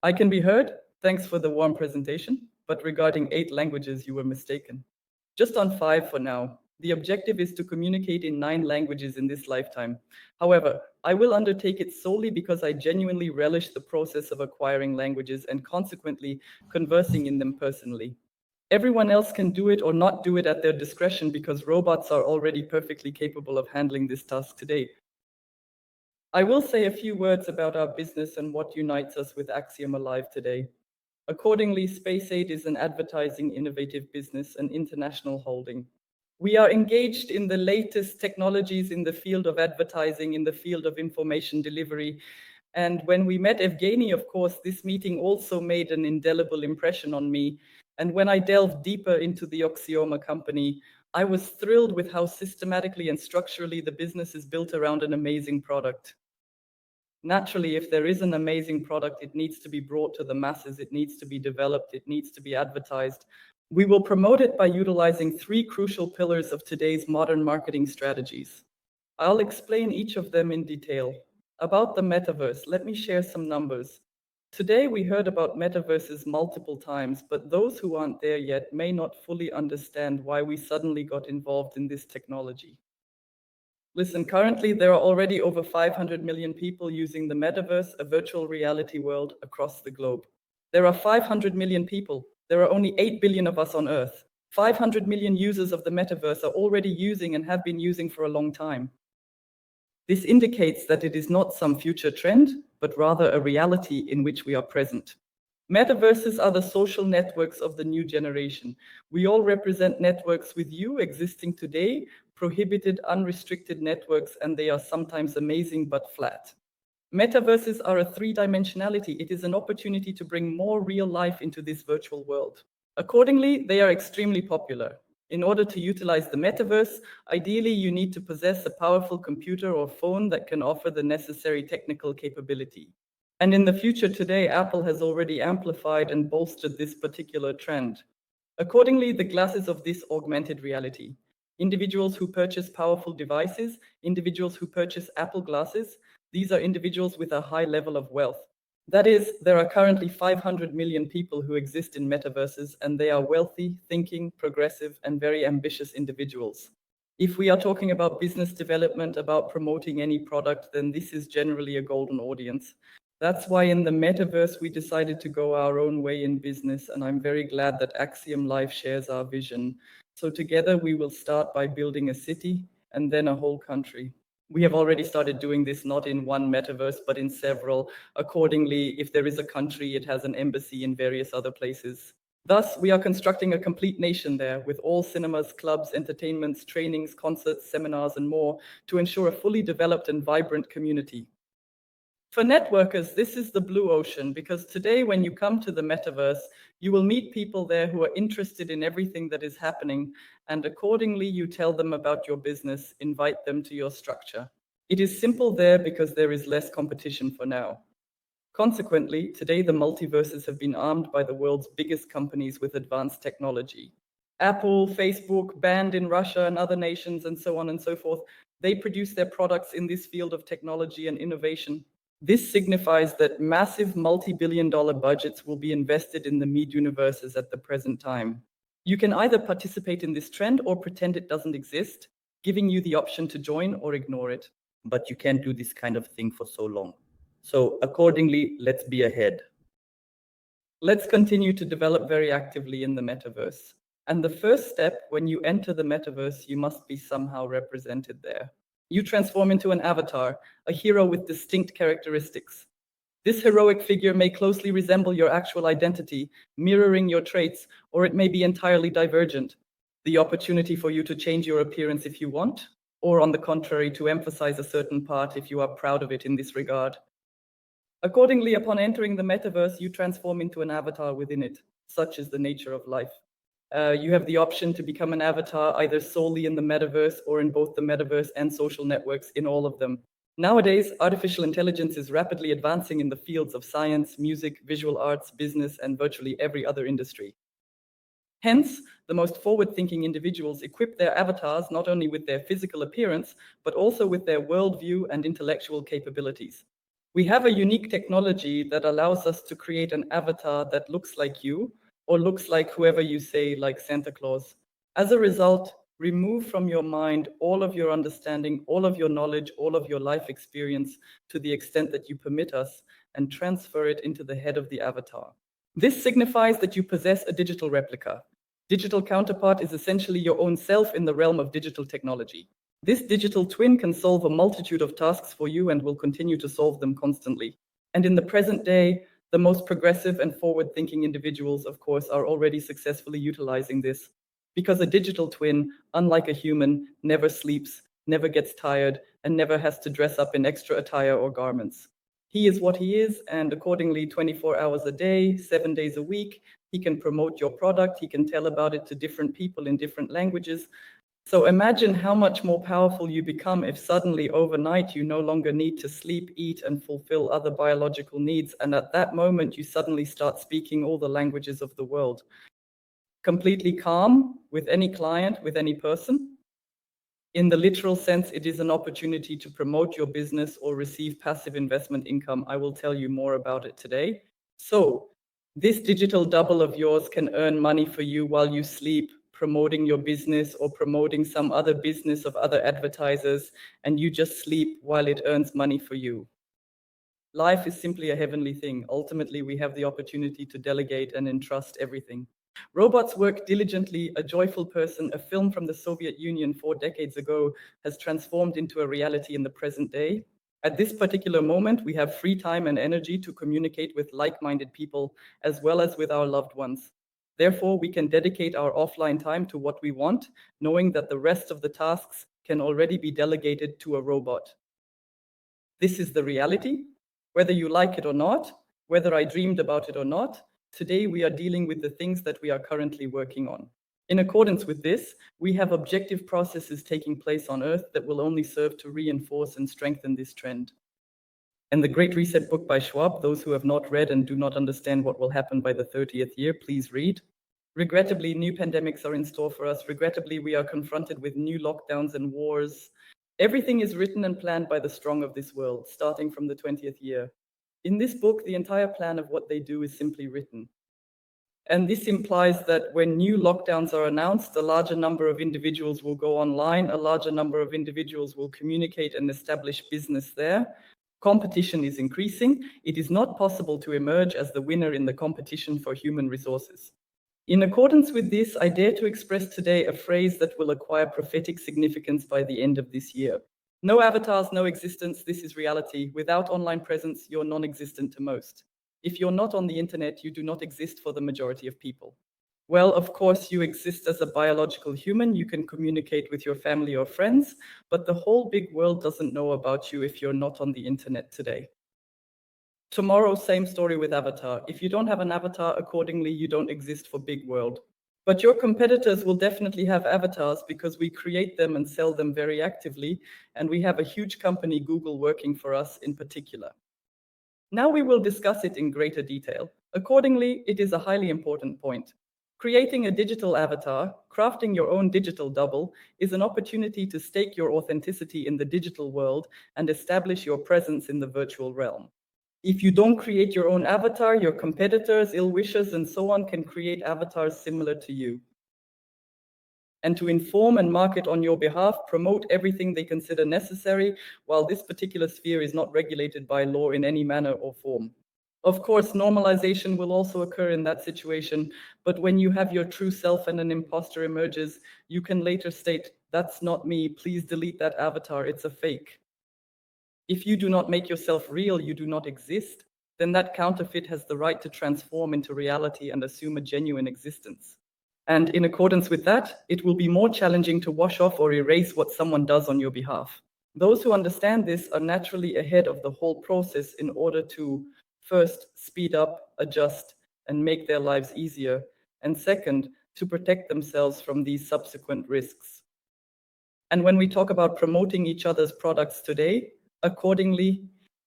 I can be heard. Thanks for the warm presentation. But regarding 8 languages, you were mistaken. Just on 5 for now. The objective is to communicate in 9 languages in this lifetime. However, I will undertake it solely because I genuinely relish the process of acquiring languages and consequently conversing in them personally. Everyone else can do it or not do it at their discretion because robots are already perfectly capable of handling this task today. I will say a few words about our business and what unites us with Axiom Alive today. Accordingly, SpaceAid is an advertising innovative business and international holding. We are engaged in the latest technologies in the field of advertising, in the field of information delivery. And when we met Evgeny, of course, this meeting also made an indelible impression on me. And when I delved deeper into the Oxioma company, I was thrilled with how systematically and structurally the business is built around an amazing product. Naturally, if there is an amazing product, it needs to be brought to the masses, it needs to be developed, it needs to be advertised. We will promote it by utilizing 3 crucial pillars of today's modern marketing strategies. I'll explain each of them in detail. About the metaverse, let me share some numbers. Today, we heard about metaverses multiple times, but those who aren't there yet may not fully understand why we suddenly got involved in this technology. Listen, currently there are already over 500 million people using the metaverse, a virtual reality world across the globe. There are 500 million people. There are only 8 billion of us on Earth. 500 million users of the metaverse are already using and have been using for a long time. This indicates that it is not some future trend, but rather a reality in which we are present. Metaverses are the social networks of the new generation. We all represent networks with you existing today, prohibited, unrestricted networks, and they are sometimes amazing but flat. Metaverses are a 3-dimensionality. It is an opportunity to bring more real life into this virtual world. Accordingly, they are extremely popular. In order to utilize the metaverse, ideally you need to possess a powerful computer or phone that can offer the necessary technical capability. And in the future today, Apple has already amplified and bolstered this particular trend. Accordingly, the glasses of this augmented reality. Individuals who purchase powerful devices, individuals who purchase Apple glasses, these are individuals with a high level of wealth. That is, there are currently 500 million people who exist in metaverses, and they are wealthy, thinking, progressive, and very ambitious individuals. If we are talking about business development, about promoting any product, then this is generally a golden audience. That's why in the metaverse, we decided to go our own way in business, and I'm very glad that Axiom Life shares our vision. So together we will start by building a city and then a whole country. We have already started doing this not in one metaverse, but in several. Accordingly, if there is a country, it has an embassy in various other places. Thus, we are constructing a complete nation there with all cinemas, clubs, entertainments, trainings, concerts, seminars, and more to ensure a fully developed and vibrant community. For networkers, this is the blue ocean because today when you come to the metaverse, you will meet people there who are interested in everything that is happening, and accordingly you tell them about your business, invite them to your structure. It is simple there because there is less competition for now. Consequently, today the multiverses have been armed by the world's biggest companies with advanced technology. Apple, Facebook, banned in Russia and other nations, and so on and so forth. They produce their products in this field of technology and innovation. This signifies that massive multi-billion-dollar budgets will be invested in the mid-universes at the present time. You can either participate in this trend or pretend it doesn't exist, giving you the option to join or ignore it. But you can't do this kind of thing for so long. So accordingly, let's be ahead. Let's continue to develop very actively in the metaverse. And the first step, when you enter the metaverse, you must be somehow represented there. You transform into an avatar, a hero with distinct characteristics. This heroic figure may closely resemble your actual identity, mirroring your traits, or it may be entirely divergent. The opportunity for you to change your appearance if you want, or on the contrary, to emphasize a certain part if you are proud of it in this regard. Accordingly, upon entering the metaverse, you transform into an avatar within it. Such is the nature of life. You have the option to become an avatar either solely in the metaverse or in both the metaverse and social networks, in all of them. Nowadays, artificial intelligence is rapidly advancing in the fields of science, music, visual arts, business, and virtually every other industry. Hence, the most forward-thinking individuals equip their avatars not only with their physical appearance, but also with their worldview and intellectual capabilities. We have a unique technology that allows us to create an avatar that looks like you or looks like whoever you say, like Santa Claus. As a result, remove from your mind all of your understanding, all of your knowledge, all of your life experience to the extent that you permit us, and transfer it into the head of the avatar. This signifies that you possess a digital replica. Digital counterpart is essentially your own self in the realm of digital technology. This digital twin can solve a multitude of tasks for you and will continue to solve them constantly. And in the present day, the most progressive and forward-thinking individuals, of course, are already successfully utilizing this. Because a digital twin, unlike a human, never sleeps, never gets tired, and never has to dress up in extra attire or garments. He is what he is, and accordingly, 24 hours a day, 7 days a week, he can promote your product, he can tell about it to different people in different languages. So imagine how much more powerful you become if suddenly overnight you no longer need to sleep, eat, and fulfill other biological needs. And at that moment, you suddenly start speaking all the languages of the world. Completely calm with any client, with any person. In the literal sense, it is an opportunity to promote your business or receive passive investment income. I will tell you more about it today. So this digital double of yours can earn money for you while you sleep, promoting your business or promoting some other business of other advertisers, and you just sleep while it earns money for you. Life is simply a heavenly thing. Ultimately, we have the opportunity to delegate and entrust everything. Robots work diligently. A Joyful Person, a film from the Soviet Union 4 decades ago, has transformed into a reality in the present day. At this particular moment, we have free time and energy to communicate with like-minded people as well as with our loved ones. Therefore, we can dedicate our offline time to what we want, knowing that the rest of the tasks can already be delegated to a robot. This is the reality. Whether you like it or not, whether I dreamed about it or not, today we are dealing with the things that we are currently working on. In accordance with this, we have objective processes taking place on Earth that will only serve to reinforce and strengthen this trend. And the Great Reset book by Schwab, those who have not read and do not understand what will happen by the 30th year, please read. Regrettably, new pandemics are in store for us. Regrettably, we are confronted with new lockdowns and wars. Everything is written and planned by the strong of this world, starting from the 20th year. In this book, the entire plan of what they do is simply written. And this implies that when new lockdowns are announced, a larger number of individuals will go online, a larger number of individuals will communicate and establish business there. Competition is increasing. It is not possible to emerge as the winner in the competition for human resources. In accordance with this, I dare to express today a phrase that will acquire prophetic significance by the end of this year. No avatars, no existence, this is reality. Without online presence, you're non-existent to most. If you're not on the internet, you do not exist for the majority of people. Well, of course, you exist as a biological human. You can communicate with your family or friends, but the whole big world doesn't know about you if you're not on the internet today. Tomorrow, same story with avatar. If you don't have an avatar, accordingly, you don't exist for big world. But your competitors will definitely have avatars because we create them and sell them very actively, and we have a huge company, Google, working for us in particular. Now we will discuss it in greater detail. Accordingly, it is a highly important point. Creating a digital avatar, crafting your own digital double, is an opportunity to stake your authenticity in the digital world and establish your presence in the virtual realm. If you don't create your own avatar, your competitors, ill-wishers, and so on can create avatars similar to you. And to inform and market on your behalf, promote everything they consider necessary, while this particular sphere is not regulated by law in any manner or form. Of course, normalization will also occur in that situation, but when you have your true self and an imposter emerges, you can later state, "That's not me, please delete that avatar, it's a fake." If you do not make yourself real, you do not exist, then that counterfeit has the right to transform into reality and assume a genuine existence. And in accordance with that, it will be more challenging to wash off or erase what someone does on your behalf. Those who understand this are naturally ahead of the whole process in order to, first, speed up, adjust, and make their lives easier, and second, to protect themselves from these subsequent risks. And when we talk about promoting each other's products today, accordingly,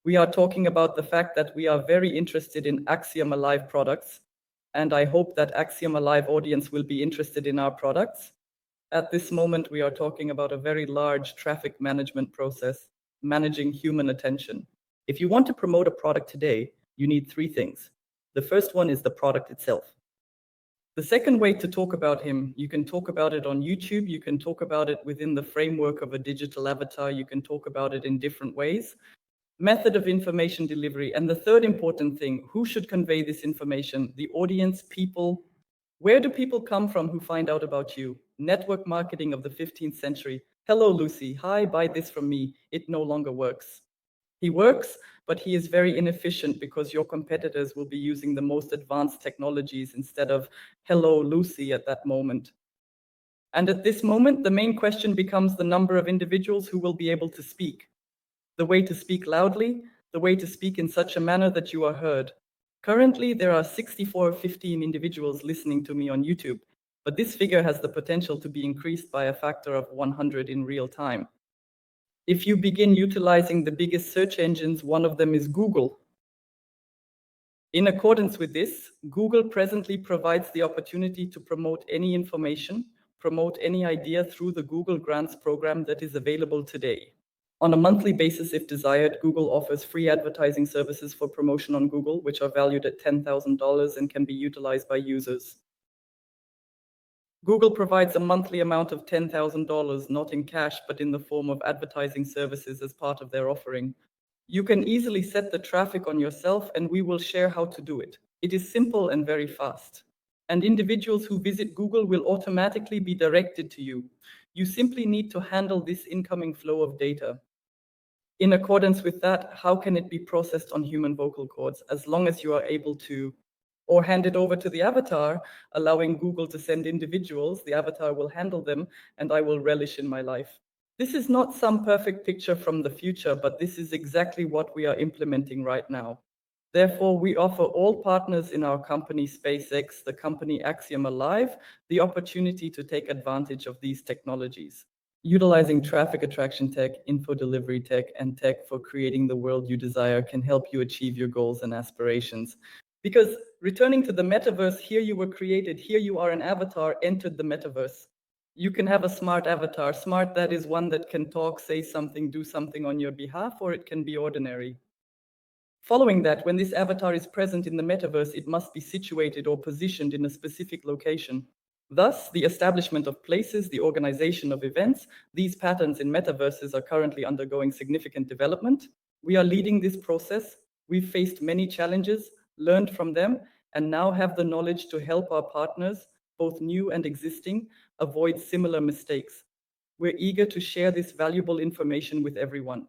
we are talking about the fact that we are very interested in Axiom Alive products, and I hope that Axiom Alive audience will be interested in our products. At this moment, we are talking about a very large traffic management process, managing human attention. If you want to promote a product today, you need three things. The first one is the product itself. The second way to talk about him, you can talk about it on YouTube, you can talk about it within the framework of a digital avatar, you can talk about it in different ways. Method of information delivery. And the third important thing, who should convey this information? The audience, people. Where do people come from who find out about you? Network marketing of the 15th century. Hello, Lucy. Hi, buy this from me. It no longer works. He works, but he is very inefficient because your competitors will be using the most advanced technologies instead of hello, Lucy at that moment. And at this moment, the main question becomes the number of individuals who will be able to speak. The way to speak loudly, the way to speak in such a manner that you are heard. Currently, there are 6415 individuals listening to me on YouTube, but this figure has the potential to be increased by a factor of 100 in real time. If you begin utilizing the biggest search engines, one of them is Google. In accordance with this, Google presently provides the opportunity to promote any information, promote any idea through the Google Grants program that is available today. On a monthly basis, if desired, Google offers free advertising services for promotion on Google, which are valued at $10,000 and can be utilized by users. Google provides a monthly amount of $10,000, not in cash, but in the form of advertising services as part of their offering. You can easily set the traffic on yourself, and we will share how to do it. It is simple and very fast. And individuals who visit Google will automatically be directed to you. You simply need to handle this incoming flow of data. In accordance with that, how can it be processed on human vocal cords? As long as you are able to, or hand it over to the avatar, allowing Google to send individuals, the avatar will handle them, and I will relish in my life. This is not some perfect picture from the future, but this is exactly what we are implementing right now. Therefore, we offer all partners in our company SpaceX, the company Axiom Alive, the opportunity to take advantage of these technologies. Utilizing traffic attraction tech, info delivery tech, and tech for creating the world you desire can help you achieve your goals and aspirations. Because returning to the metaverse, here you were created, here you are an avatar, entered the metaverse. You can have a smart avatar. Smart, that is one that can talk, say something, do something on your behalf, or it can be ordinary. Following that, when this avatar is present in the metaverse, it must be situated or positioned in a specific location. Thus, the establishment of places, the organization of events, these patterns in metaverses are currently undergoing significant development. We are leading this process. We've faced many challenges, learned from them, and now have the knowledge to help our partners, both new and existing, avoid similar mistakes. We're eager to share this valuable information with everyone.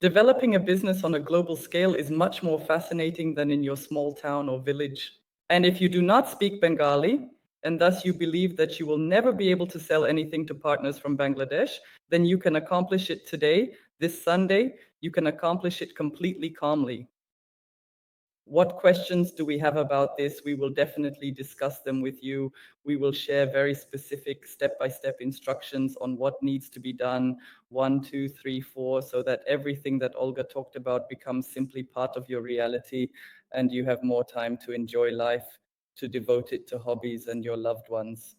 Developing a business on a global scale is much more fascinating than in your small town or village. And if you do not speak Bengali, and thus you believe that you will never be able to sell anything to partners from Bangladesh, then you can accomplish it today, this Sunday. You can accomplish it completely calmly. What questions do we have about this? We will definitely discuss them with you. We will share very specific step-by-step instructions on what needs to be done, 1, 2, 3, 4, so that everything that Olga talked about becomes simply part of your reality and you have more time to enjoy life, to devote it to hobbies and your loved ones.